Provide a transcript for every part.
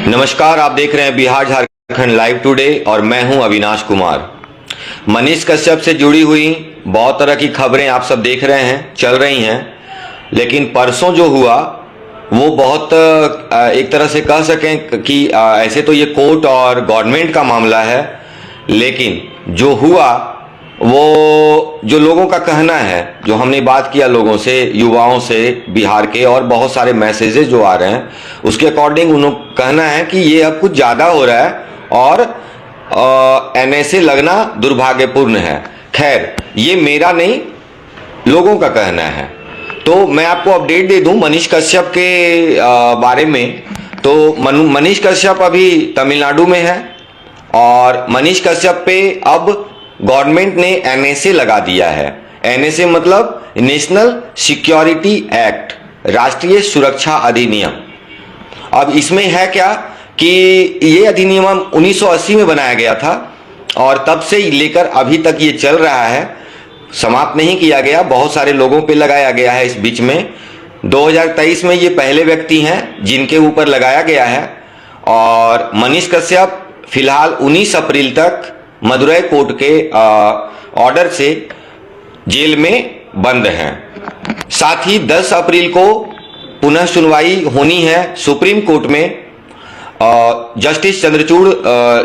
नमस्कार, आप देख रहे हैं बिहार झारखंड लाइव टुडे और मैं हूं अविनाश कुमार। मनीष कश्यप से जुड़ी हुई बहुत तरह की खबरें आप सब देख रहे हैं, चल रही हैं, लेकिन परसों जो हुआ वो बहुत एक तरह से कह सकें कि ऐसे तो ये कोर्ट और गवर्नमेंट का मामला है, लेकिन जो हुआ वो जो लोगों का कहना है, जो हमने बात किया लोगों से, युवाओं से बिहार के, और बहुत सारे मैसेजेस जो आ रहे हैं उसके अकॉर्डिंग उन्होंने कहना है कि ये अब कुछ ज़्यादा हो रहा है और एनएसए लगना दुर्भाग्यपूर्ण है। खैर, ये मेरा नहीं, लोगों का कहना है। तो मैं आपको अपडेट दे दूं मनीष कश्यप के बारे में। तो मनीष कश्यप अभी तमिलनाडु में है और मनीष कश्यप पे अब गवर्नमेंट ने एनएसए लगा दिया है। एनएसए मतलब नेशनल सिक्योरिटी एक्ट, राष्ट्रीय सुरक्षा अधिनियम। अब इसमें है क्या कि ये अधिनियम 1980 में बनाया गया था और तब से लेकर अभी तक ये चल रहा है, समाप्त नहीं किया गया। बहुत सारे लोगों पे लगाया गया है। इस बीच में 2023 में ये पहले व्यक्ति हैं जिनके ऊपर लगाया गया है और मनीष कश्यप फिलहाल 19 अप्रैल तक मदुरई कोर्ट के ऑर्डर से जेल में बंद हैं। साथ ही 10 अप्रैल को पुनः सुनवाई होनी है सुप्रीम कोर्ट में। जस्टिस चंद्रचूड़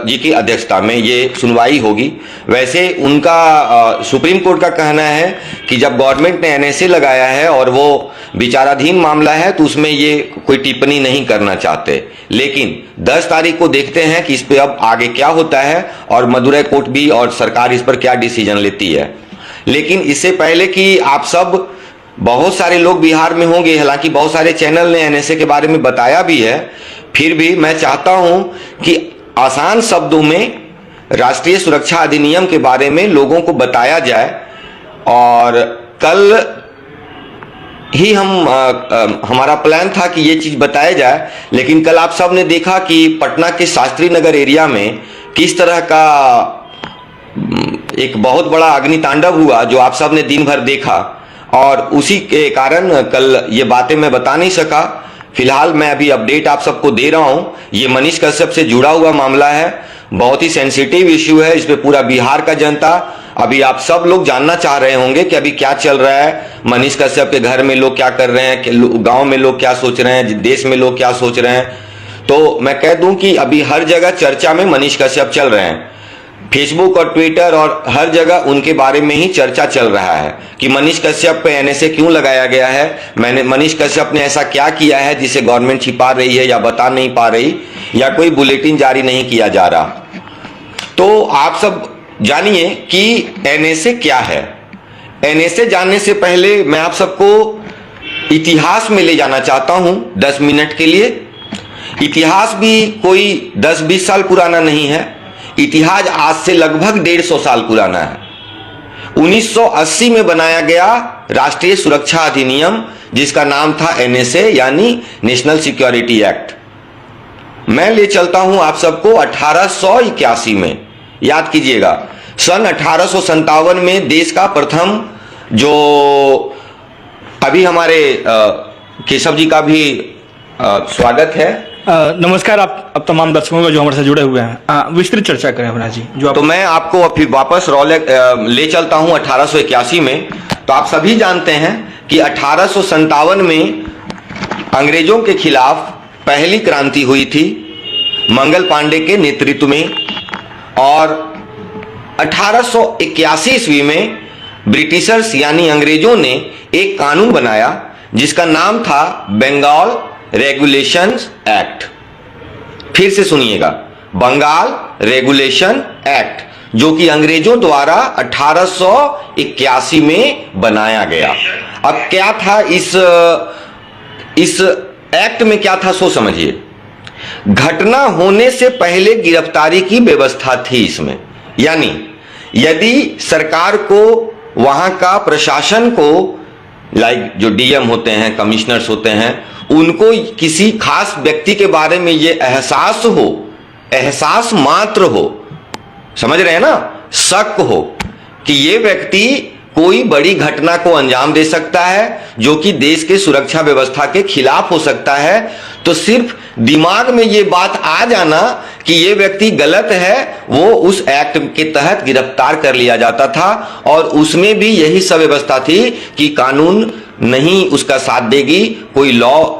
जी की अध्यक्षता में ये सुनवाई होगी। वैसे उनका सुप्रीम कोर्ट का कहना है कि जब गवर्नमेंट ने एनएसए लगाया है और वो विचाराधीन मामला है तो उसमें ये कोई टिप्पणी नहीं करना चाहते, लेकिन 10 तारीख को देखते हैं कि इस पे अब आगे क्या होता है और मदुरई कोर्ट भी और सरकार इस पर क्या डिसीजन लेती है। लेकिन इससे पहले कि आप सब, बहुत सारे लोग बिहार में होंगे, हालांकि बहुत सारे चैनल ने एनएसए के बारे में बताया भी है, फिर भी मैं चाहता हूं कि आसान शब्दों में राष्ट्रीय सुरक्षा अधिनियम के बारे में लोगों को बताया जाए। और कल ही हमारा प्लान था कि ये चीज बताया जाए, लेकिन कल आप सब ने देखा कि पटना के शास्त्री नगर एरिया में किस तरह का एक बहुत बड़ा अग्नितांडव हुआ, जो आप सब ने दिन भर देखा, और उसी के कारण कल ये बातें मैं बता नहीं सका। फिलहाल मैं अभी अपडेट आप सबको दे रहा हूं। ये मनीष कश्यप से जुड़ा हुआ मामला है, बहुत ही सेंसिटिव इश्यू है। इस पे पूरा बिहार का जनता, अभी आप सब लोग जानना चाह रहे होंगे कि अभी क्या चल रहा है, मनीष कश्यप के घर में लोग क्या कर रहे हैं, गांव में लोग क्या सोच रहे हैं, देश में लोग क्या सोच रहे हैं। तो मैं कह दूं कि अभी हर जगह चर्चा में मनीष कश्यप चल रहे हैं। फेसबुक और ट्विटर और हर जगह उनके बारे में ही चर्चा चल रहा है कि मनीष कश्यप पे एनएसए क्यों लगाया गया है, मनीष कश्यप ने ऐसा क्या किया है जिसे गवर्नमेंट छिपा रही है या बता नहीं पा रही, या कोई बुलेटिन जारी नहीं किया जा रहा। तो आप सब जानिए कि एनएसए क्या है। एनएसए जानने से पहले मैं आप सबको इतिहास में ले जाना चाहता हूं 10 मिनट के लिए। इतिहास भी कोई 10-20 साल पुराना नहीं है, इतिहास आज से लगभग 150 साल पुराना है। 1980 में बनाया गया राष्ट्रीय सुरक्षा अधिनियम, जिसका नाम था एनएसए यानी नेशनल सिक्योरिटी एक्ट। मैं ले चलता हूं आप सबको 1881 में। याद कीजिएगा, सन 1857 में देश का प्रथम, जो अभी हमारे केशव जी का भी स्वागत है। नमस्कार आप तमाम दर्शकों का जो हमारे साथ जुड़े हुए हैं। विस्तृत चर्चा करें अविनाश जी। तो मैं आपको अभी वापस ले चलता हूं 1881 में। तो आप सभी जानते हैं कि 1857 में अंग्रेजों के खिलाफ पहली क्रांति हुई थी मंगल पांडे के नेतृत्व में, और 1881 ईस्वी में ब्रिटिशर्स यानी अंग्रेजों ने एक कानून बनाया जिसका नाम था बंगाल रेगुलेशंस एक्ट। फिर से सुनिएगा, बंगाल रेगुलेशन एक्ट, जो कि अंग्रेजों द्वारा 1881 में बनाया गया। अब क्या था इस एक्ट में, क्या था सो समझिए। घटना होने से पहले गिरफ्तारी की व्यवस्था थी इसमें, यानी यदि सरकार को, वहां का प्रशासन को, लाइक जो डीएम होते हैं, कमिश्नर्स होते हैं, उनको किसी खास व्यक्ति के बारे में ये एहसास हो, एहसास मात्र हो, समझ रहे हैं ना, शक हो कि ये व्यक्ति कोई बड़ी घटना को अंजाम दे सकता है जो कि देश के सुरक्षा व्यवस्था के खिलाफ हो सकता है, तो सिर्फ दिमाग में ये बात आ जाना कि ये व्यक्ति गलत है, वो उस एक्ट के तहत गिरफ्तार कर लिया जाता था। और उसमें भी यही सब व्यवस्था थी कि कानून नहीं उसका साथ देगी, कोई लॉ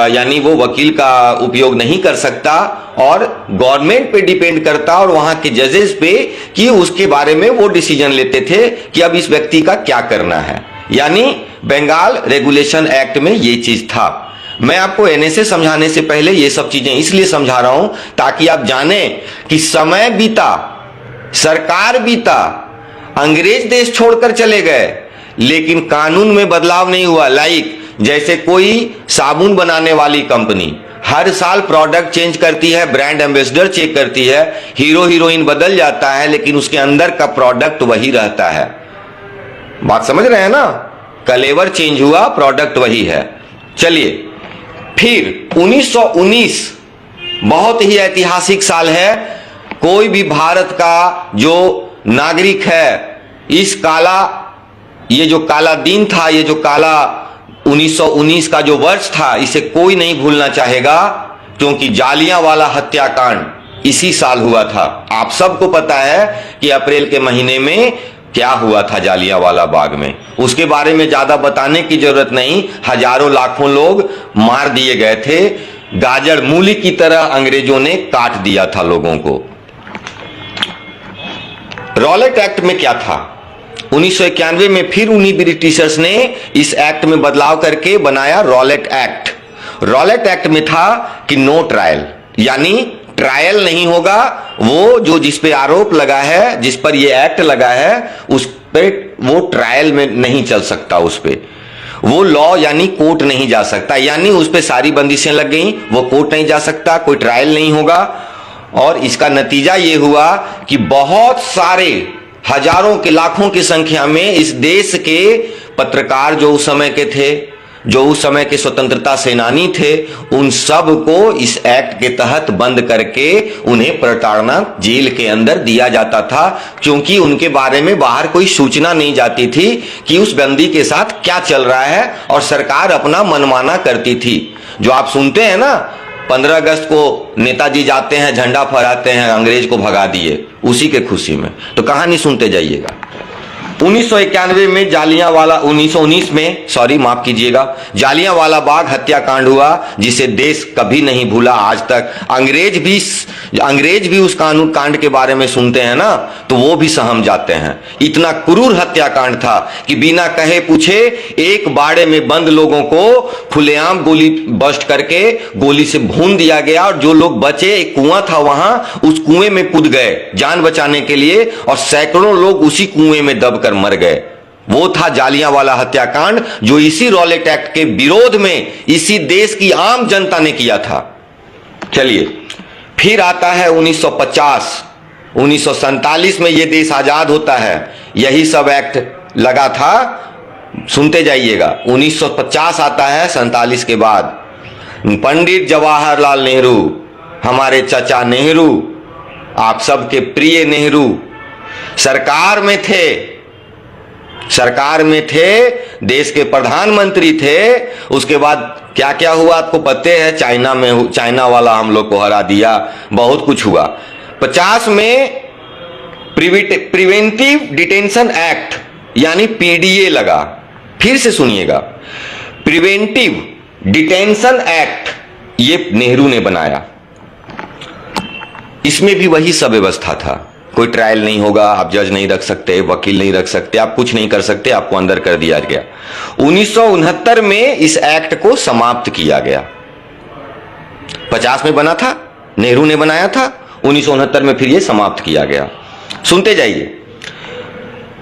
यानी वो वकील का उपयोग नहीं कर सकता, और गवर्नमेंट पे डिपेंड करता और वहां के जजेस पे कि उसके बारे में वो डिसीजन लेते थे कि अब इस व्यक्ति का क्या करना है। यानी बंगाल रेगुलेशन एक्ट में ये चीज था। मैं आपको एनएसए समझाने से पहले ये सब चीजें इसलिए समझा रहा हूं ताकि आप जाने कि समय बीता, सरकार बीता, अंग्रेज देश छोड़कर चले गए, लेकिन कानून में बदलाव नहीं हुआ। लाइक जैसे कोई साबुन बनाने वाली कंपनी हर साल प्रोडक्ट चेंज करती है, ब्रांड एम्बेसडर चेक करती है, हीरो हीरोइन बदल जाता है, लेकिन उसके अंदर का प्रोडक्ट वही रहता है। बात समझ रहे हैं ना? कलेवर चेंज हुआ, प्रोडक्ट वही है। चलिए, फिर 1919 बहुत ही ऐतिहासिक साल है। कोई भी भारत का जो नागरिक है, इस काला, ये जो काला दिन था, ये जो काला 1919 का जो वर्ष था, इसे कोई नहीं भूलना चाहेगा, क्योंकि जालियांवाला हत्याकांड इसी साल हुआ था। आप सबको पता है कि अप्रैल के महीने में क्या हुआ था जालियांवाला बाग में। उसके बारे में ज्यादा बताने की जरूरत नहीं। हजारों लाखों लोग मार दिए गए थे, गाजर मूली की तरह अंग्रेजों ने काट दिया था लोगों को। रॉलेट एक्ट में क्या था? 1991 में फिर उन्हीं ब्रिटिशर्स ने इस एक्ट में बदलाव करके बनाया रॉलेट एक्ट। रॉलेट एक्ट में था कि नो ट्रायल, यानी ट्रायल नहीं होगा। वो जो जिस पे आरोप लगा है, जिस पर ये एक्ट लगा है, उस पे वो ट्रायल में नहीं चल सकता, उस पे वो लॉ यानी कोर्ट नहीं जा सकता, यानी उस पे सारी बंदिशें लग गई। वो कोर्ट नहीं जा सकता, कोई ट्रायल नहीं होगा। और इसका नतीजा ये हुआ कि बहुत सारे हजारों के लाखों की संख्या में इस देश के पत्रकार जो उस समय के थे, जो उस समय के स्वतंत्रता सेनानी थे, उन सब को इस एक्ट के तहत बंद करके उन्हें प्रताड़ना जेल के अंदर दिया जाता था, क्योंकि उनके बारे में बाहर कोई सूचना नहीं जाती थी कि उस बंदी के साथ क्या चल रहा है, और सरकार अपना मनमाना करती थी। जो आप सुनते हैं ना, 15 अगस्त को नेताजी जाते हैं, झंडा फहराते हैं, अंग्रेज को भगा दिए, उसी के खुशी में। तो कहानी सुनते जाइएगा। 1991 में जालियांवाला 1919 में सॉरी माफ कीजिएगा, जालियांवाला बाग हत्याकांड हुआ, जिसे देश कभी नहीं भूला आज तक। अंग्रेज भी उस कानून कांड के बारे में सुनते हैं ना, तो वो भी सहम जाते हैं। इतना क्रूर हत्याकांड था कि बिना कहे पूछे एक बाड़े में बंद लोगों को खुलेआम गोली बस्ट करके गोली से भून दिया गया, और जो लोग बचे, एक कुआं था वहां, उस कुएं में कूद गए जान बचाने के लिए, और सैकड़ों लोग उसी कुएं में दबकर मर गए। वो था जालियांवाला हत्याकांड, जो इसी रॉलेट एक्ट के विरोध में इसी देश की आम जनता ने किया था। चलिए, फिर आता है 1950। 1947 में यह देश आजाद होता है, यही सब एक्ट लगा था। सुनते जाइएगा। 1950 आता है, 47 के बाद पंडित जवाहरलाल नेहरू, हमारे चाचा नेहरू, आप सबके प्रिय नेहरू, सरकार में थे, देश के प्रधानमंत्री थे। उसके बाद क्या क्या हुआ आपको पता है? चाइना वाला हम लोग को हरा दिया, बहुत कुछ हुआ। 50 में प्रिवेंटिव डिटेंशन एक्ट यानी पीडीए लगा। फिर से सुनिएगा, प्रिवेंटिव डिटेंशन एक्ट ये नेहरू ने बनाया। इसमें भी वही सब व्यवस्था था। कोई ट्रायल नहीं होगा, आप जज नहीं रख सकते, वकील नहीं रख सकते, आप कुछ नहीं कर सकते, आपको अंदर कर दिया गया। 1969 में इस एक्ट को समाप्त किया गया। 50 में बना था, नेहरू ने बनाया था, 1969 में फिर ये समाप्त किया गया। सुनते जाइए।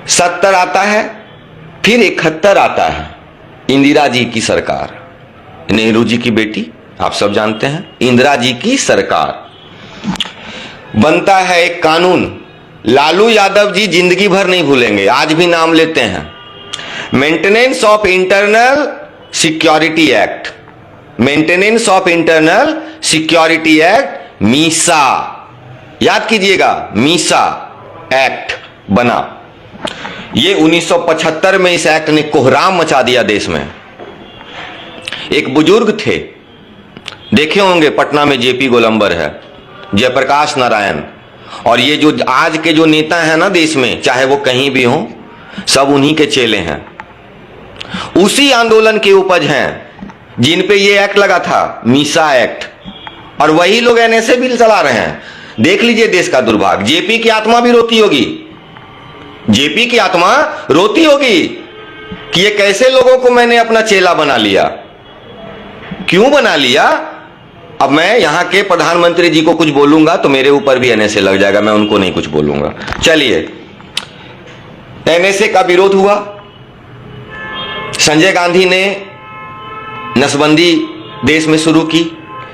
70 आता है, फिर 71 आता है, इंदिरा जी की सरकार, नेहरू जी की बेटी, आप सब जानते हैं, इंदिरा जी की सरकार। बनता है एक कानून, लालू यादव जी जिंदगी भर नहीं भूलेंगे, आज भी नाम लेते हैं। Maintenance of internal security act, maintenance of internal security act, Misa, याद कीजिएगा, मीसा एक्ट बना। ये 1975 में इस एक्ट ने कोहराम मचा दिया देश में। एक बुजुर्ग थे, देखे होंगे, पटना में जेपी गोलंबर है, जयप्रकाश नारायण, और ये जो आज के जो नेता हैं ना देश में, चाहे वो कहीं भी हों, सब उन्हीं के चेले हैं। उसी आंदोलन के उपज हैं जिन पे ये एक्ट लगा था, मीसा एक्ट, और वही लोग एनएसए बिल चला रहे हैं। देख लीजिए देश का दुर्भाग्य। जेपी की आत्मा भी रोती होगी, जेपी की आत्मा रोती होगी कि ये कैसे लोगों को मैंने अपना चेला बना लिया। क्यों बना लिया? अब मैं यहां के प्रधानमंत्री जी को कुछ बोलूंगा तो मेरे ऊपर भी एनएसए लग जाएगा, मैं उनको नहीं कुछ बोलूंगा। चलिए, एनएसए का विरोध हुआ। संजय गांधी ने नसबंदी देश में शुरू की,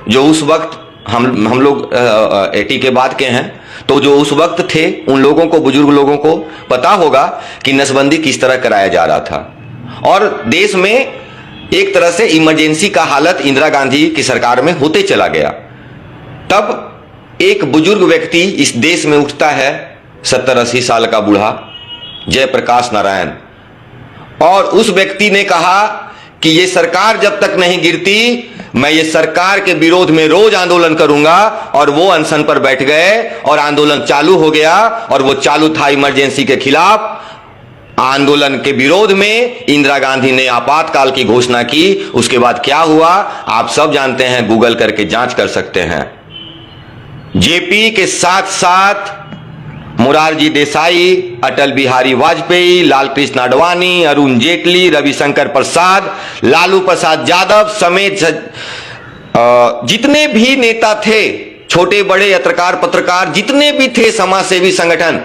जो उस वक्त हम लोग 80 के बाद के हैं, तो जो उस वक्त थे उन लोगों को, बुजुर्ग लोगों को पता होगा कि नसबंदी किस तरह कराया जा रहा था। और देश में एक तरह से इमरजेंसी का हालत इंदिरा गांधी की सरकार में होते चला गया। तब एक बुजुर्ग व्यक्ति इस देश में उठता है, 70-80 साल का बूढ़ा, जयप्रकाश नारायण, और उस व्यक्ति ने कहा कि ये सरकार जब तक नहीं गिरती, मैं ये सरकार के विरोध में रोज आंदोलन करूंगा। और वो अनशन पर बैठ गए और आंदोलन चालू हो गया, और वो चालू था इमरजेंसी के खिलाफ। आंदोलन के विरोध में इंदिरा गांधी ने आपातकाल की घोषणा की। उसके बाद क्या हुआ आप सब जानते हैं, गूगल करके जांच कर सकते हैं। जेपी के साथ साथ मोरारजी देसाई, अटल बिहारी वाजपेयी, लालकृष्ण आडवाणी, अरुण जेटली, रविशंकर प्रसाद, लालू प्रसाद यादव समेत जितने भी नेता थे, छोटे बड़े पत्रकार पत्रकार जितने भी थे, समाजसेवी संगठन,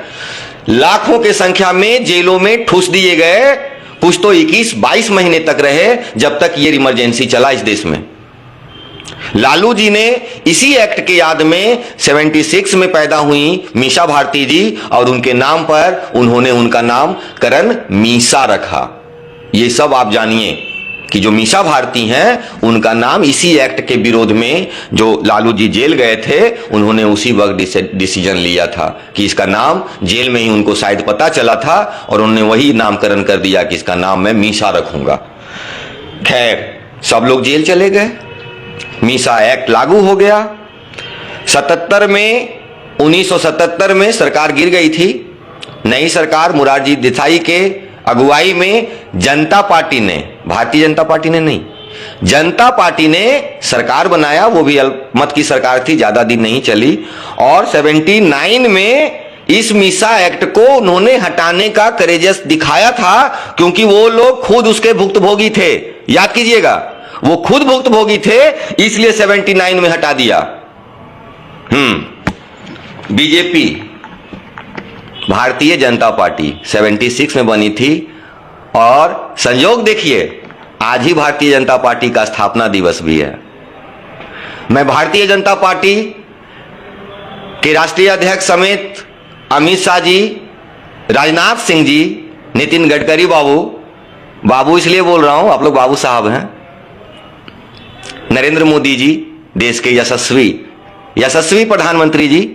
लाखों के संख्या में जेलों में ठूस दिए गए। कुछ तो 21-22 महीने तक रहे, जब तक ये इमरजेंसी चला इस देश में। लालू जी ने इसी एक्ट के याद में 76 में पैदा हुई मीसा भारती जी, और उनके नाम पर उन्होंने उनका नाम करण मीसा रखा। ये सब आप जानिए कि जो मीसा भारती हैं, उनका नाम इसी एक्ट के विरोध में, जो लालू जी जेल गए थे, उन्होंने उसी वक्त डिसीजन लिया था कि इसका नाम, जेल में ही उनको शायद पता चला था और उन्होंने वही नामकरण कर दिया कि इसका नाम मैं मीसा रखूंगा। खैर, सब लोग जेल चले गए, मीसा एक्ट लागू हो गया। 1977 में सरकार गिर गई थी। नई सरकार मोरारजी देसाई के अगुवाई में जनता पार्टी ने, भारतीय जनता पार्टी ने नहीं, जनता पार्टी ने सरकार बनाया। वो भी अल्पमत की सरकार थी, ज्यादा दिन नहीं चली। और 79 में इस मीसा एक्ट को उन्होंने हटाने का करेजस दिखाया था, क्योंकि वो लोग खुद उसके भुक्तभोगी थे। याद कीजिएगा, वो खुद भुक्तभोगी थे, इसलिए 79 में हटा दिया। बीजेपी, भारतीय जनता पार्टी 76 में बनी थी, और संयोग देखिए, आज ही भारतीय जनता पार्टी का स्थापना दिवस भी है। मैं भारतीय जनता पार्टी के राष्ट्रीय अध्यक्ष समेत अमित शाह जी, राजनाथ सिंह जी, नितिन गडकरी बाबू इसलिए बोल रहा हूं, आप लोग बाबू साहब हैं, नरेंद्र मोदी जी, देश के यशस्वी प्रधानमंत्री जी,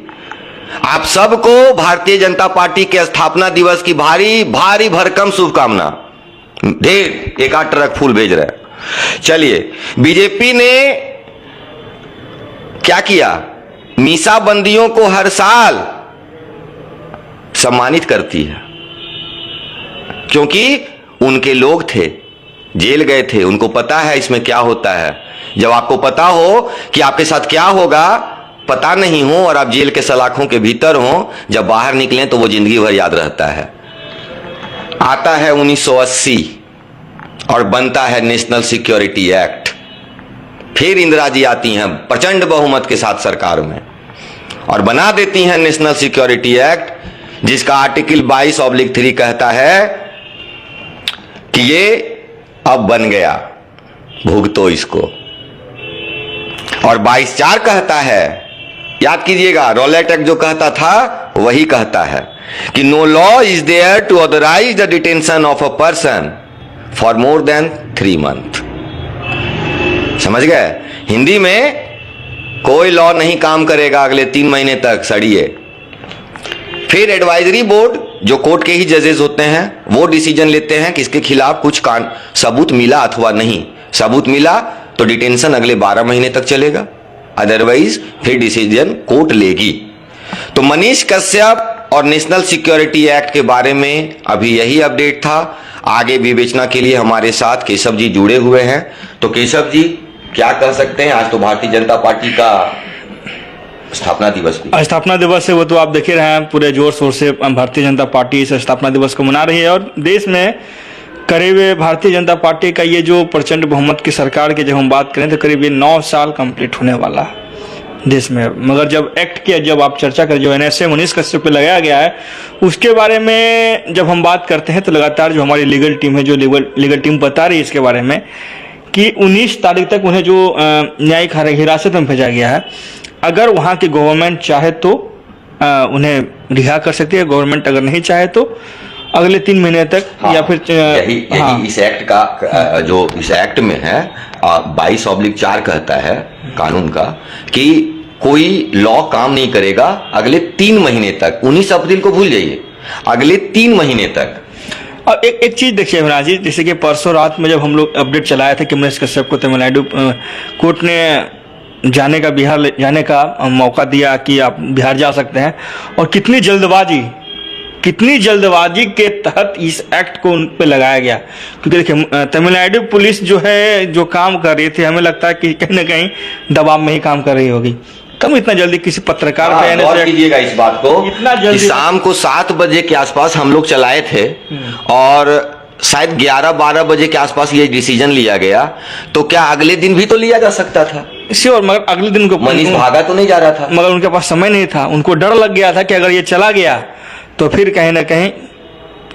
आप सबको भारतीय जनता पार्टी के स्थापना दिवस की भारी भारी भरकम शुभकामना। ढेर, 1-8 ट्रक फूल भेज रहे हैं। चलिए, बीजेपी ने क्या किया? मीसा बंदियों को हर साल सम्मानित करती है, क्योंकि उनके लोग थे, जेल गए थे, उनको पता है इसमें क्या होता है। जब आपको पता हो कि आपके साथ क्या होगा, पता नहीं हो, और आप जेल के सलाखों के भीतर हो, जब बाहर निकलें तो वो जिंदगी भर याद रहता है। आता है 1980 और बनता है नेशनल सिक्योरिटी एक्ट। फिर इंदिरा जी आती हैं प्रचंड बहुमत के साथ सरकार में, और बना देती हैं नेशनल सिक्योरिटी एक्ट, जिसका आर्टिकल 22/3 कहता है कि ये अब बन गया, भुगतो इसको। और 22(4) कहता है, याद कीजिएगा, रॉलेट एक्ट जो कहता था वही कहता है कि no law is there to authorise the detention of a person for more than 3 month. समझ गए? हिंदी में कोई लॉ नहीं काम करेगा अगले 3 महीने तक, सड़िए। फिर एडवाइजरी बोर्ड, जो कोर्ट के ही जजेस होते हैं, वो डिसीजन लेते हैं कि इसके खिलाफ कुछ सबूत मिला अथवा नहीं। सबूत मिला तो डिटेंशन अगले 12 महीने तक चलेगा, अदरवाइज फिर डिसीजन कोर्ट लेगी। तो मनीष कश्यप और नेशनल सिक्योरिटी एक्ट के बारे में अभी यही अपडेट था। आगे विवेचना के लिए हमारे साथ केशव जी जुड़े हुए हैं। तो केशव जी क्या कह सकते हैं, आज तो भारतीय जनता पार्टी का स्थापना दिवस भी। स्थापना दिवस है, वो तो आप देख ही रहे हैं, पूरे जोर शोर से भारतीय जनता पार्टी इस स्थापना दिवस को मना रही है। और देश में करीब भारतीय जनता पार्टी का ये जो प्रचंड बहुमत की सरकार की जब हम बात करें तो करीब 9 साल कंप्लीट होने वाला है देश में। मगर जब एक्ट की जब आप चर्चा करें, जो NSA मनीष कश्यप पे लगाया गया है, उसके बारे में जब हम बात करते हैं तो लगातार जो हमारी लीगल टीम है, जो लीगल टीम बता रही है इसके बारे में कि 19 तारीख तक उन्हें जो न्यायिक हिरासत में भेजा गया है, अगर वहाँ की गवर्नमेंट चाहे तो उन्हें रिहा कर सकती है, गवर्नमेंट अगर नहीं चाहे तो अगले 3 महीने तक। हाँ, या फिर यही इस एक्ट का जो इस एक्ट में है 22/4 कहता है कानून का कि कोई लॉ काम नहीं करेगा अगले 3 महीने तक। 19 अप्रैल को भूल जाइए, अगले 3 महीने तक। और एक चीज देखिए अविनाश जी, जैसे कि परसों रात में जब हम लोग अपडेट चलाए थे कि मनीष कश्यप को तमिलनाडु कोर्ट ने बिहार जाने का मौका दिया कि आप बिहार जा सकते हैं, और कितनी जल्दबाजी के तहत इस एक्ट को उन पे लगाया गया। क्योंकि देखिए तमिलनाडु पुलिस जो है, जो काम कर रही थी, हमें लगता है कि कहीं ना कहीं दबाव में ही काम कर रही होगी। कम इतना जल्दी किसी पत्रकार पे गौर कीजिएगा इस बात को, इतना जल्दी शाम को 7 बजे के आसपास हम लोग चलाए थे और शायद 11-12 बजे के आसपास ये डिसीजन लिया गया। तो क्या अगले दिन भी तो लिया जा सकता था? श्योर, मगर अगले दिन को मनीष भागा तो नहीं जा रहा था, मगर उनके पास समय नहीं था। उनको डर लग गया था कि अगर ये चला गया तो फिर कहीं ना कहीं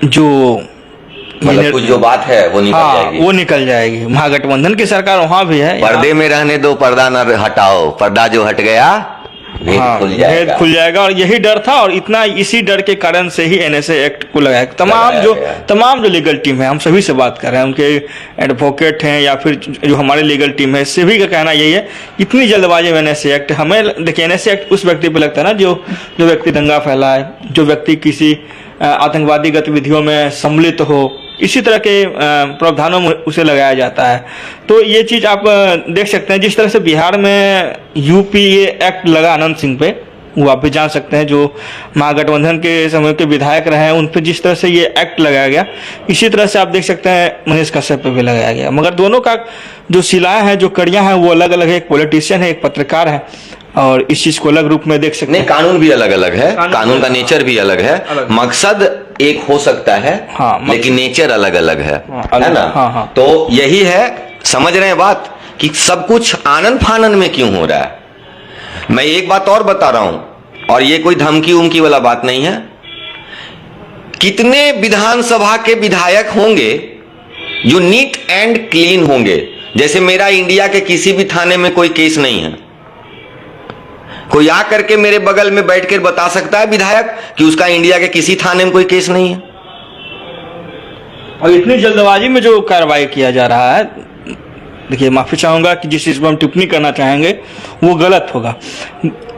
जो मतलब कुछ जो बात है वो निकल जाएगी। वो निकल जाएगी। महागठबंधन की सरकार वहां भी है, पर्दे में रहने दो, पर्दा न हटाओ, पर्दा जो हट गया भेद खुल जाएगा। और यही डर था, और इसी डर के कारण से ही NSA एक्ट को लगाया। तमाम जो लीगल टीम है, हम सभी से बात कर रहे हैं, उनके एडवोकेट हैं या फिर जो हमारे लीगल टीम है, सभी का कहना यही है, इतनी जल्दबाजी में NSA एक्ट। हमें देखिए NSA एक्ट उस व्यक्ति पे लगता है ना जो व्यक्ति दंगा फैलाए, जो व्यक्ति किसी आतंकवादी गतिविधियों में सम्मिलित हो, इसी तरह के प्रावधानों में उसे लगाया जाता है। तो ये चीज़ आप देख सकते हैं, जिस तरह से बिहार में UPA एक्ट लगा अनंत सिंह पे, वो आप भी जान सकते हैं, जो महागठबंधन के समय के विधायक रहे हैं, उन पर जिस तरह से ये एक्ट लगाया गया, इसी तरह से आप देख सकते हैं मनीष कश्यप पे भी लगाया गया। मगर दोनों का जो सिलाएँ हैं, जो कड़ियाँ हैं, वो अलग अलग है। एक पॉलिटिशियन है, एक पत्रकार है, और इस चीज को अलग रूप में देख सकते हैं। नहीं, कानून भी अलग अलग है, कानून का नेचर भी अलग है, मकसद एक हो सकता है, लेकिन नेचर अलग अलग है, है ना? तो यही है, समझ रहे हैं बात, कि सब कुछ आनंद फानंद में क्यों हो रहा है। मैं एक बात और बता रहा हूं, और ये कोई धमकी उमकी वाला बात नहीं है। कितने विधानसभा के विधायक होंगे जो नीट एंड क्लीन होंगे, जैसे मेरा इंडिया के किसी भी थाने में कोई केस नहीं है। कोई आ करके मेरे बगल में बैठ कर बता सकता है विधायक कि उसका इंडिया के किसी थाने में कोई केस नहीं है। और इतनी जल्दबाजी में जो कार्रवाई किया जा रहा है, देखिए माफी चाहूंगा कि जिस चीज पर हम टिप्पणी करना चाहेंगे वो गलत होगा।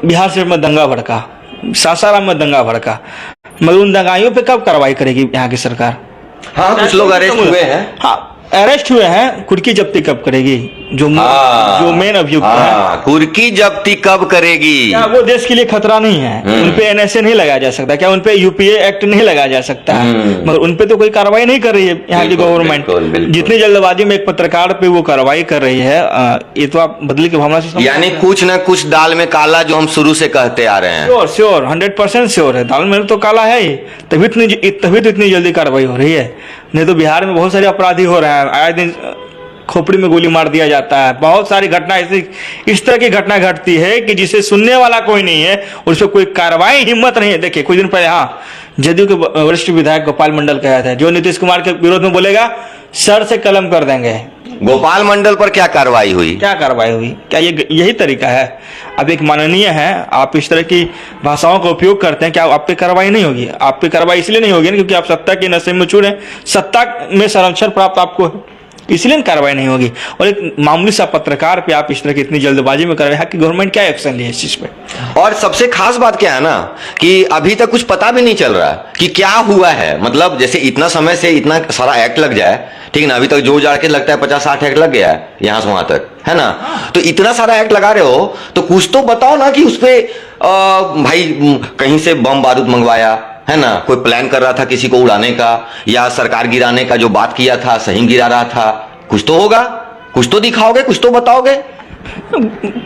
बिहार से में दंगा भड़का, सासाराम में दंगा भड़का, मगर उन दंगाइयों पे कब कार्रवाई करेगी यहाँ की सरकार? हाँ, कुछ लोग अरेस्ट हुए हैं। हाँ, अरेस्ट हुए हैं, कुर्की जब्ती कब करेगी? जो मेन अभियुक्त है, कुर्की जब्ती कब करेगी? क्या वो देश के लिए खतरा नहीं है? उनपे NSA नहीं लगाया जा सकता क्या? उनपे UPA एक्ट नहीं लगाया जा सकता है? मगर उनपे तो कोई कार्रवाई नहीं कर रही है यहाँ की गवर्नमेंट। जितनी जल्दबाजी में एक पत्रकार पे वो कार्रवाई कर रही है, ये तो आप बदली की भावना से, यानी कुछ न कुछ दाल में काला, जो हम शुरू से कहते आ रहे हैं। श्योर 100% श्योर है, दाल में तो काला है ही, तभी तो इतनी जल्दी कार्रवाई हो रही है। नहीं तो बिहार में बहुत सारे अपराधी हो रहे हैं, आए दिन खोपड़ी में गोली मार दिया जाता है, बहुत सारी घटना इस तरह की घटना घटती है कि जिसे सुनने वाला कोई नहीं है, उस पर कोई कार्रवाई, हिम्मत नहीं है। देखिए कुछ दिन पहले जदयू के वरिष्ठ विधायक गोपाल मंडल कहा था, जो नीतीश कुमार के विरोध में बोलेगा सर से कलम कर देंगे। गोपाल मंडल पर क्या कार्रवाई हुई? क्या यही तरीका है? अब एक माननीय है, आप इस तरह की भाषाओं का उपयोग करते हैं, क्या आप पे कार्रवाई नहीं होगी? आप पे कार्रवाई इसलिए नहीं होगी क्योंकि आप सत्ता के नशे में चूर हैं, सत्ता में संरक्षण प्राप्त आपको है। इसलिए कार्रवाई नहीं होगी। और एक मामूली सा पत्रकार पे आप इस तरह की इतनी जल्दबाजी में कर रहे हैं कि गवर्नमेंट क्या एक्शन ले इस चीज पे। और सबसे खास बात क्या है ना कि अभी तक कुछ पता भी नहीं चल रहा कि क्या हुआ है। मतलब जैसे इतना समय से इतना सारा एक्ट लग जाए, ठीक है ना, अभी तक जोड़ जाड़ के लगता है 50-60 एक्ट लग गया है यहां से वहां तक, है ना। तो इतना सारा एक्ट लगा रहे हो तो कुछ तो बताओ ना कि उसपे भाई कहीं से बम बारूद मंगवाया है ना, कोई प्लान कर रहा था किसी को उड़ाने का, या सरकार गिराने का जो बात किया था सही गिरा रहा था, कुछ तो होगा, कुछ तो दिखाओगे, कुछ तो बताओगे।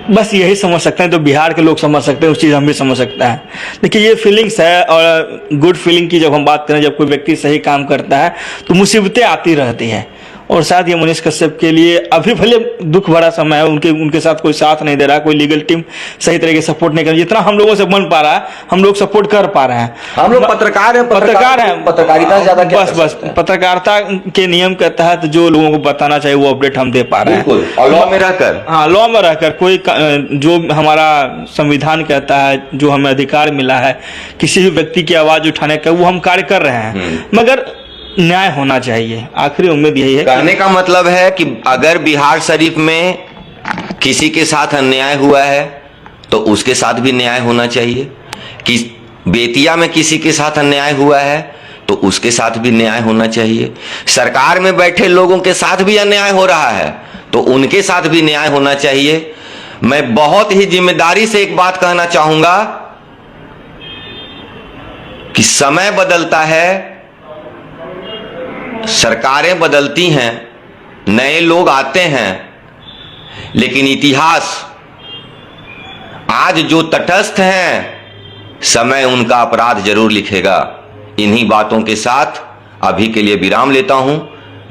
बस यही समझ सकते हैं, तो बिहार के लोग समझ सकते हैं, उस चीज़ हम भी समझ सकते हैं। देखिए ये फीलिंग्स है, और गुड फीलिंग की जब हम बात करें, जब कोई व्यक्ति सही काम करता है तो मुसीबतें आती रहती हैं। और शायद ये मनीष कश्यप के लिए अभी भले दुख भरा समय है, उनके साथ कोई साथ नहीं दे रहा, कोई लीगल टीम सही तरीके से सपोर्ट नहीं कर रही। जितना हम लोगों से बन पा रहा है हम लोग सपोर्ट कर पा रहे हैं। हम लोग पत्रकार हैं, पत्रकारिता से ज्यादा क्या कर सकते हैं? पत्रकारिता के नियम के तहत जो लोगों को बताना चाहिए वो अपडेट हम दे पा रहे हैं, और लॉ में रहकर। हाँ, लॉ में रहकर कोई जो हमारा संविधान कहता है, जो हमें अधिकार मिला है किसी भी व्यक्ति की आवाज उठाने का, वो हम कार्य कर रहे हैं। मगर न्याय होना चाहिए, आखिरी उम्मीद यही है। कहने का मतलब है कि अगर बिहार शरीफ में किसी के साथ अन्याय हुआ है तो उसके साथ भी न्याय होना चाहिए, कि बेतिया में किसी के साथ अन्याय हुआ है तो उसके साथ भी न्याय होना चाहिए, सरकार में बैठे लोगों के साथ भी अन्याय हो रहा है तो उनके साथ भी न्याय होना चाहिए। मैं बहुत ही जिम्मेदारी से एक बात कहना चाहूंगा कि समय बदलता है, सरकारें बदलती हैं, नए लोग आते हैं, लेकिन इतिहास आज जो तटस्थ हैं समय उनका अपराध जरूर लिखेगा। इन्हीं बातों के साथ अभी के लिए विराम लेता हूं।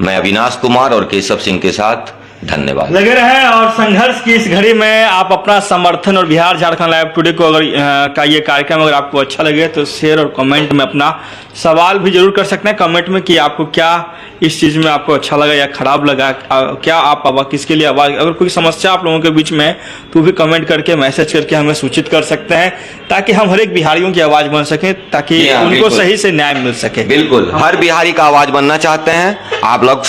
मैं अविनाश कुमार और केशव सिंह के साथ धन्यवाद। लगे रहे और संघर्ष की इस घड़ी में आप अपना समर्थन, और बिहार झारखंड लाइव टुडे को अगर का ये कार्यक्रम अगर आपको अच्छा लगे तो शेयर और कमेंट में अपना सवाल भी जरूर कर सकते हैं कमेंट में, कि आपको क्या इस चीज़ में आपको अच्छा लगा या खराब लगा, क्या आप किसके लिए आवाज, अगर कोई समस्या आप लोगों के बीच में है तो भी कमेंट करके मैसेज करके हमें सूचित कर सकते हैं, ताकि हम हर एक बिहारियों की आवाज बन सकें, ताकि उनको सही से न्याय मिल सके। बिल्कुल, हर बिहारी का आवाज बनना चाहते हैं आप लोग।